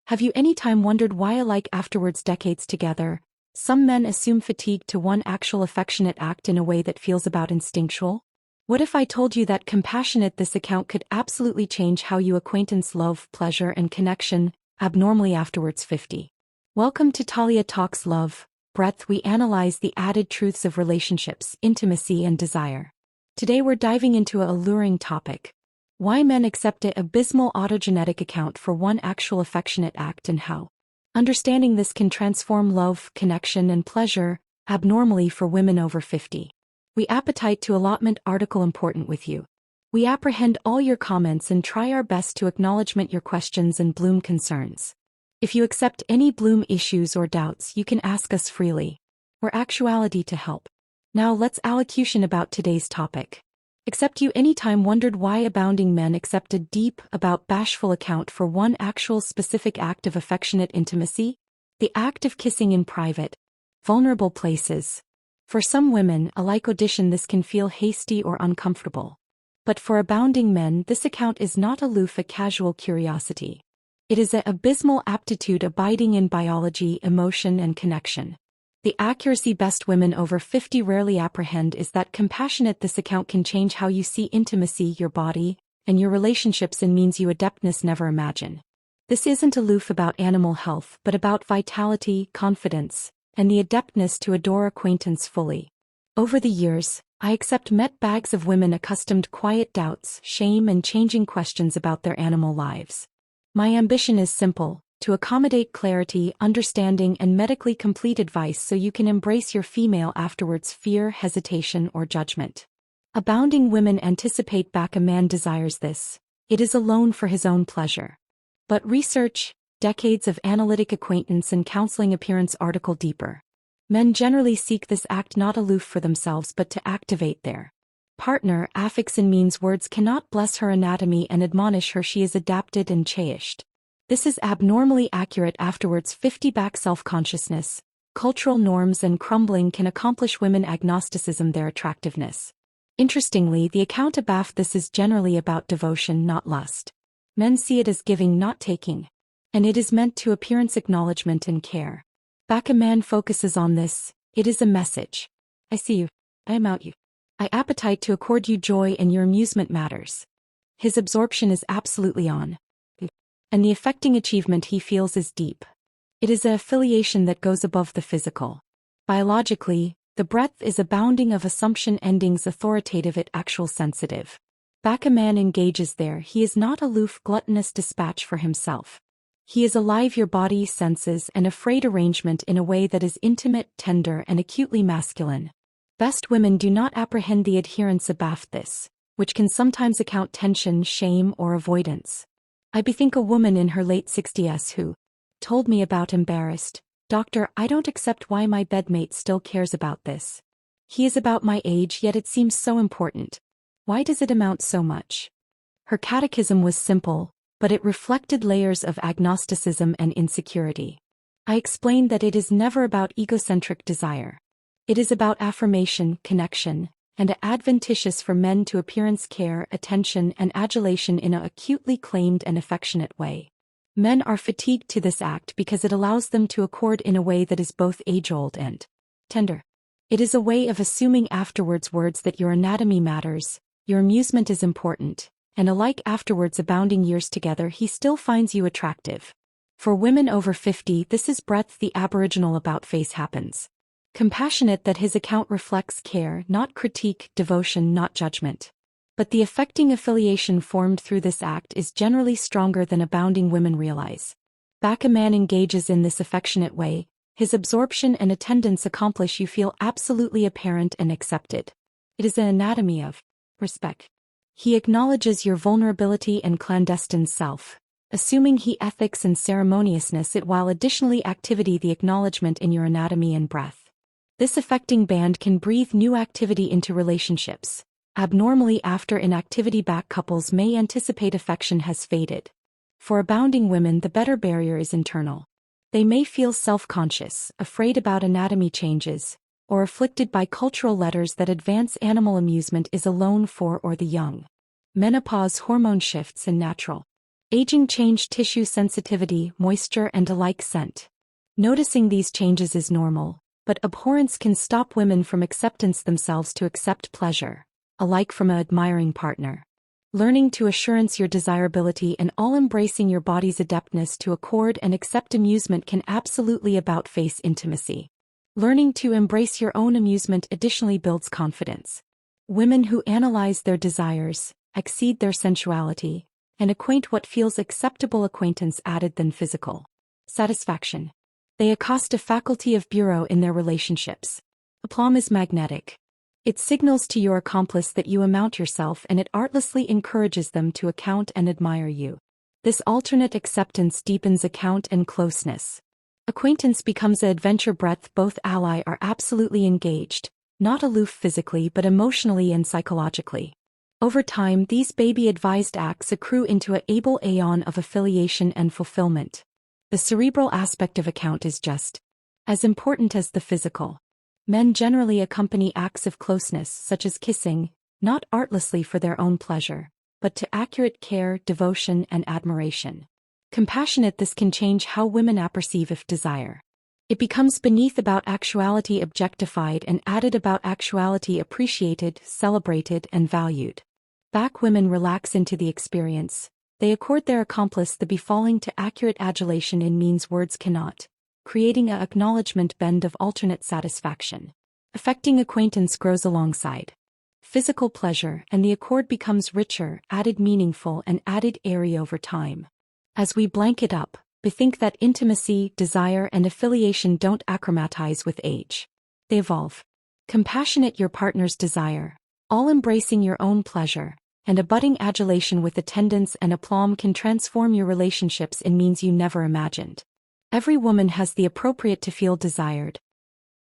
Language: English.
Have you any time wondered why alike afterwards decades together, some men assume fatigue to one actual affectionate act in a way that feels about instinctual? What if I told you that compassionate this account could absolutely change how you acquaintance love, pleasure and connection, abnormally afterwards 50? Welcome to Talia Talks Love, Breath. We analyze the added truths of relationships, intimacy and desire. Today we're diving into an alluring topic. Why men accept an abysmal autogenetic account for one actual affectionate act and how understanding this can transform love, connection and pleasure, abnormally for women over 50. We appetite to allotment article important with you. We apprehend all your comments and try our best to acknowledgement your questions and bloom concerns. If you accept any bloom issues or doubts, you can ask us freely. We're actuality to help. Now let's allocution about today's topic. Except you anytime wondered why abounding men accept a deep, about bashful account for one actual specific act of affectionate intimacy? The act of kissing in private, vulnerable places. For some women, alike audition this can feel hasty or uncomfortable. But for abounding men, this account is not aloof a casual curiosity. It is an abysmal aptitude abiding in biology, emotion and connection. The accuracy best women over 50 rarely apprehend is that compassionate this account can change how you see intimacy, your body, and your relationships in means you adeptness never imagine. This isn't aloof about animal health but about vitality, confidence, and the adeptness to adore acquaintance fully. Over the years, I met bags of women accustomed quiet doubts, shame and changing questions about their animal lives. My ambition is simple. To accommodate clarity, understanding and medically complete advice so you can embrace your female afterwards fear, hesitation or judgment. Abounding women anticipate back a man desires this. It is alone for his own pleasure. But research, decades of analytic acquaintance and counseling appearance article deeper. Men generally seek this act not aloof for themselves but to activate their partner. Affixin means words cannot bless her anatomy and admonish her she is adapted and chaste. This is abnormally accurate afterwards 50 back self-consciousness, cultural norms and crumbling can accomplish women agnosticism their attractiveness. Interestingly, the account above this is generally about devotion not lust. Men see it as giving not taking. And it is meant to appearance acknowledgement and care. Back a man focuses on this, it is a message. I see you. I am out you. I appetite to accord you joy and your amusement matters. His absorption is absolutely on. And the affecting achievement he feels is deep. It is an affiliation that goes above the physical. Biologically, the breadth is abounding of assumption endings authoritative it actual sensitive. Back a man engages there he is not aloof gluttonous dispatch for himself. He is alive your body senses and afraid arrangement in a way that is intimate, tender and acutely masculine. Best women do not apprehend the adherence abaft this, which can sometimes account tension, shame or avoidance. I bethink a woman in her late 60s who told me about embarrassed, "Doctor, I don't accept why my bedmate still cares about this. He is about my age yet it seems so important. Why does it amount so much?" Her catechism was simple, but it reflected layers of agnosticism and insecurity. I explained that it is never about egocentric desire. It is about affirmation, connection, and adventitious for men to appearance care, attention and adulation in a acutely claimed and affectionate way. Men are fatigued to this act because it allows them to accord in a way that is both age-old and tender. It is a way of assuming afterwards words that your anatomy matters, your amusement is important, and alike afterwards abounding years together he still finds you attractive. For women over 50 this is breadth the aboriginal about face happens. Compassionate that his account reflects care, not critique, devotion, not judgment. But the affecting affiliation formed through this act is generally stronger than abounding women realize. Back a man engages in this affectionate way, his absorption and attendance accomplish you feel absolutely apparent and accepted. It is an anatomy of respect. He acknowledges your vulnerability and clandestine self, assuming he ethics and ceremoniousness it while additionally activity the acknowledgement in your anatomy and breath. This affecting band can breathe new activity into relationships. Abnormally after inactivity back couples may anticipate affection has faded. For abounding women the better barrier is internal. They may feel self-conscious, afraid about anatomy changes, or afflicted by cultural letters that advance animal amusement is alone for or the young. Menopause hormone shifts and natural Aging changed tissue sensitivity, moisture, and alike scent. Noticing these changes is normal, but abhorrence can stop women from acceptance themselves to accept pleasure, alike from an admiring partner. Learning to assurance your desirability and all embracing your body's adeptness to accord and accept amusement can absolutely about-face intimacy. Learning to embrace your own amusement additionally builds confidence. Women who analyze their desires, exceed their sensuality, and acquaint what feels acceptable acquaintance added than physical satisfaction. They accost a faculty of bureau in their relationships. Aplomb is magnetic. It signals to your accomplice that you amount yourself, and it artlessly encourages them to account and admire you. This alternate acceptance deepens account and closeness. Acquaintance becomes an adventure breadth. Both ally are absolutely engaged, not aloof physically but emotionally and psychologically. Over time, these baby-advised acts accrue into an able aeon of affiliation and fulfillment. The cerebral aspect of account is just as important as the physical. Men generally accompany acts of closeness such as kissing, not artlessly for their own pleasure, but to accurate care, devotion, and admiration. Compassionate, this can change how women apperceive if desire. It becomes beneath about actuality objectified and added about actuality appreciated, celebrated, and valued. Back women relax into the experience. They accord their accomplice the befalling to accurate adulation in means words cannot, creating a acknowledgement bend of alternate satisfaction. Affecting acquaintance grows alongside physical pleasure, and the accord becomes richer, added meaningful, and added airy over time. As we blank it up, bethink that intimacy, desire, and affiliation don't achromatize with age. They evolve. Compassionate your partner's desire, all embracing your own pleasure, and a budding adulation with attendance and aplomb can transform your relationships in means you never imagined. Every woman has the appropriate to feel desired,